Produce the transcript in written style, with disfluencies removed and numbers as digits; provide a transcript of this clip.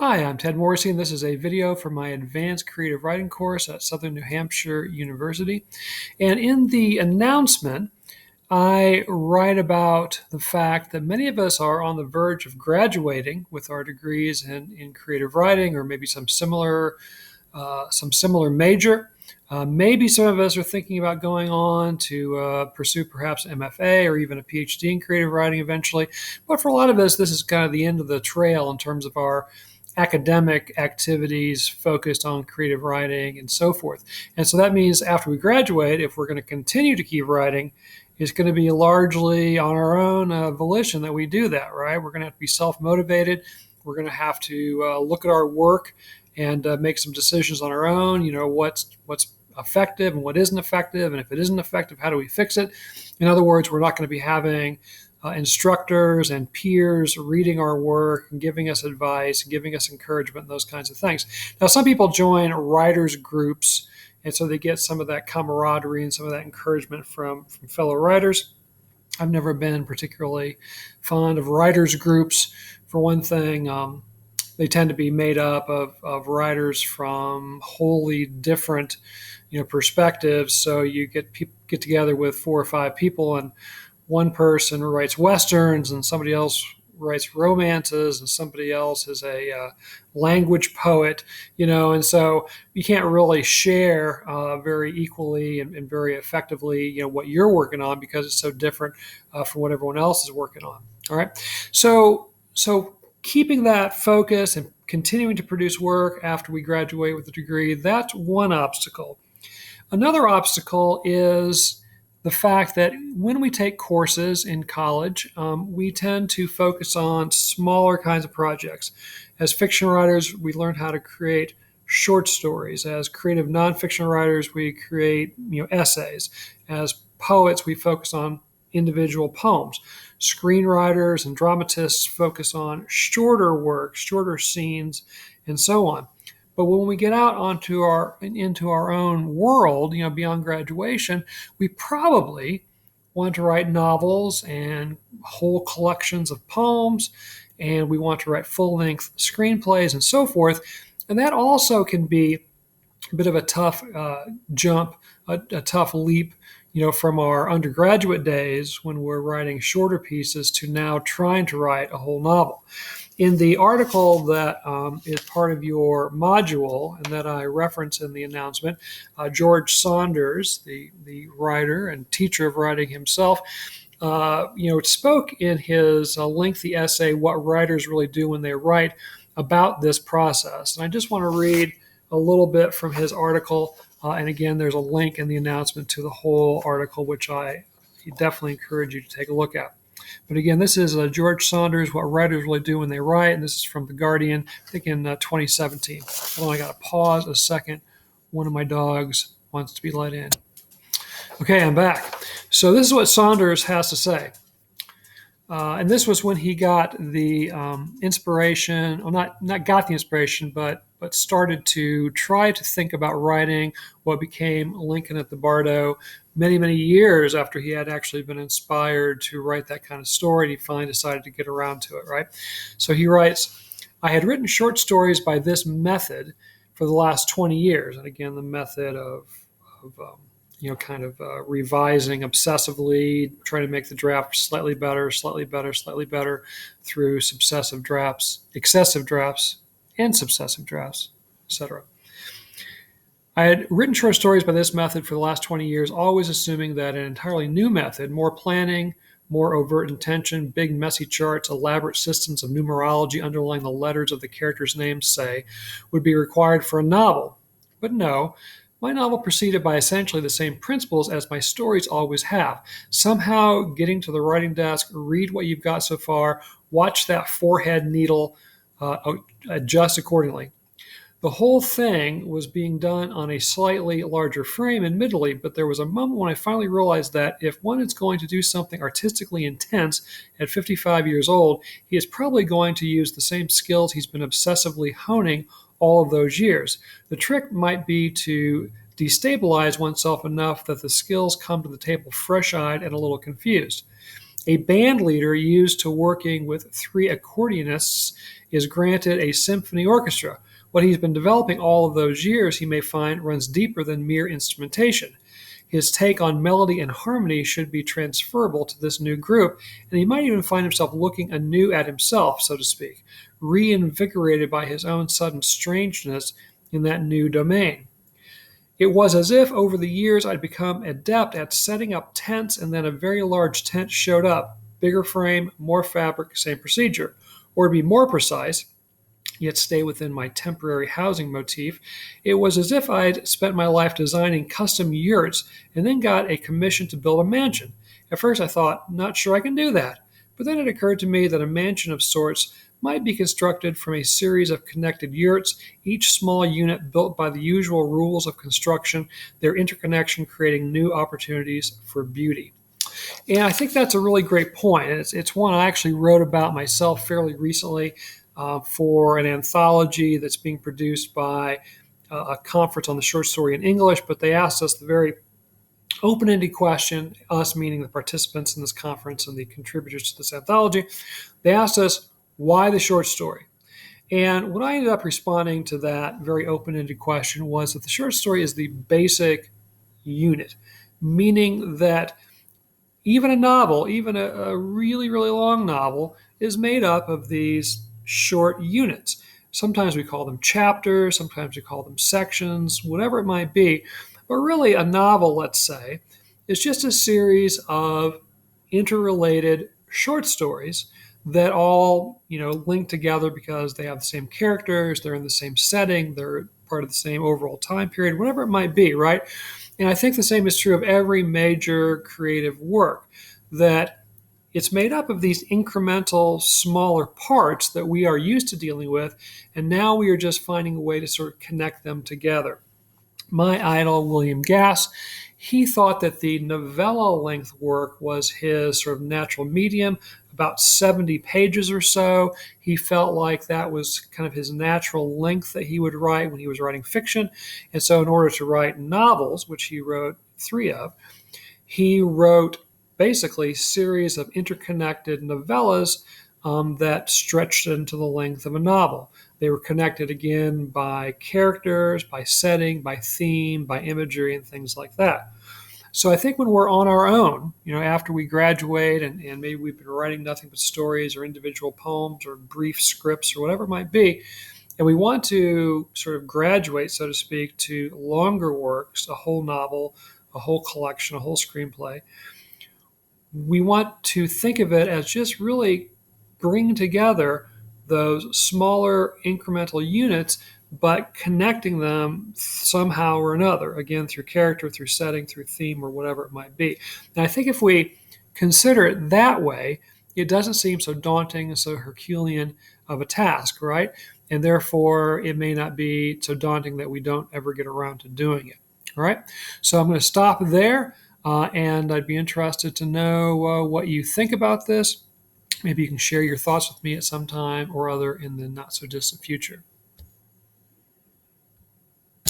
Hi, I'm Ted Morrissey, and this is a video for my advanced creative writing course at Southern New Hampshire University. And in the announcement, I write about the fact that many of us are on the verge of graduating with our degrees in creative writing or maybe some similar major. Maybe some of us are thinking about going on to pursue perhaps an MFA or even a PhD in creative writing eventually. But for a lot of us, this is kind of the end of the trail in terms of our academic activities focused on creative writing and so forth. And so that means after we graduate, if we're going to continue to keep writing, it's going to be largely on our own volition that we do that, right? We're going to have to be self-motivated. We're going to have to look at our work and make some decisions on our own. You know, what's effective and what isn't effective, and if it isn't effective, how do we fix it? In other words, we're not going to be having instructors and peers reading our work and giving us advice and giving us encouragement and those kinds of things. Now, some people join writers groups, and so they get some of that camaraderie and some of that encouragement from fellow writers. I've never been particularly fond of writers groups. For one thing, they tend to be made up of writers from wholly different, perspectives. So you get together with four or five people, and one person writes westerns, and somebody else writes romances, and somebody else is a language poet, and so you can't really share very equally and very effectively, what you're working on because it's so different from what everyone else is working on. All right, so keeping that focus and continuing to produce work after we graduate with a degree, that's one obstacle. Another obstacle is the fact that when we take courses in college, we tend to focus on smaller kinds of projects. As fiction writers, we learn how to create short stories. As creative nonfiction writers, we create essays. As poets, we focus on individual poems. Screenwriters and dramatists focus on shorter work, shorter scenes, and so on. But when we get out into our own world, beyond graduation, we probably want to write novels and whole collections of poems, and we want to write full-length screenplays and so forth. And that also can be a bit of a tough jump, a tough leap, from our undergraduate days when we're writing shorter pieces to now trying to write a whole novel. In the article that is part of your module and that I reference in the announcement, George Saunders, the writer and teacher of writing himself, spoke in his lengthy essay, What Writers Really Do When They Write, about this process. And I just want to read a little bit from his article. And again, there's a link in the announcement to the whole article, which I definitely encourage you to take a look at. But again, this is George Saunders, What Writers Really Do When They Write, and this is from The Guardian, I think in 2017. Hold on, I got to pause a second. One of my dogs wants to be let in. Okay, I'm back. So this is what Saunders has to say. And this was when he got the inspiration, or not got the inspiration, but started to try to think about writing what became Lincoln at the Bardo many, many years after he had actually been inspired to write that kind of story. And he finally decided to get around to it, right? So he writes, I had written short stories by this method for the last 20 years. And again, the method of revising obsessively, trying to make the draft slightly better through successive drafts, excessive drafts, and successive drafts, etc. I had written short stories by this method for the last 20 years, always assuming that an entirely new method, more planning, more overt intention, big messy charts, elaborate systems of numerology underlying the letters of the characters' names, say, would be required for a novel. But no, my novel proceeded by essentially the same principles as my stories always have. Somehow getting to the writing desk, read what you've got so far, watch that forehead needle, adjust accordingly. The whole thing was being done on a slightly larger frame, admittedly, but there was a moment when I finally realized that if one is going to do something artistically intense at 55 years old, he is probably going to use the same skills he's been obsessively honing all of those years. The trick might be to destabilize oneself enough that the skills come to the table fresh-eyed and a little confused. A band leader used to working with 3 accordionists is granted a symphony orchestra. What he's been developing all of those years, he may find, runs deeper than mere instrumentation. His take on melody and harmony should be transferable to this new group, and he might even find himself looking anew at himself, so to speak, reinvigorated by his own sudden strangeness in that new domain. It was as if over the years I'd become adept at setting up tents, and then a very large tent showed up. Bigger frame, more fabric, same procedure. Or to be more precise, yet stay within my temporary housing motif, it was as if I'd spent my life designing custom yurts and then got a commission to build a mansion. At first I thought, not sure I can do that. But then it occurred to me that a mansion of sorts might be constructed from a series of connected yurts, each small unit built by the usual rules of construction, their interconnection creating new opportunities for beauty. And I think that's a really great point. It's one I actually wrote about myself fairly recently for an anthology that's being produced by a conference on the short story in English, but they asked us the very open-ended question, us meaning the participants in this conference and the contributors to this anthology. They asked us, why the short story? And what I ended up responding to that very open-ended question was that the short story is the basic unit, meaning that even a novel, even a really, really long novel, is made up of these short units. Sometimes we call them chapters, sometimes we call them sections, whatever it might be. But really, a novel, let's say, is just a series of interrelated short stories that all, link together because they have the same characters, they're in the same setting, they're part of the same overall time period, whatever it might be, right? And I think the same is true of every major creative work, that it's made up of these incremental, smaller parts that we are used to dealing with, and now we are just finding a way to sort of connect them together. My idol, William Gass, he thought that the novella-length work was his sort of natural medium, about 70 pages or so. He felt like that was kind of his natural length that he would write when he was writing fiction. And so in order to write novels, which he wrote 3 of, he wrote basically a series of interconnected novellas that stretched into the length of a novel. They were connected again by characters, by setting, by theme, by imagery, and things like that. So I think when we're on our own, after we graduate and maybe we've been writing nothing but stories or individual poems or brief scripts or whatever it might be, and we want to sort of graduate, so to speak, to longer works, a whole novel, a whole collection, a whole screenplay, we want to think of it as just really bringing together those smaller incremental units, but connecting them somehow or another, again, through character, through setting, through theme, or whatever it might be. And I think if we consider it that way, it doesn't seem so daunting and so Herculean of a task, right? And therefore, it may not be so daunting that we don't ever get around to doing it. All right, so I'm going to stop there, and I'd be interested to know what you think about this. Maybe you can share your thoughts with me at some time or other in the not so distant future.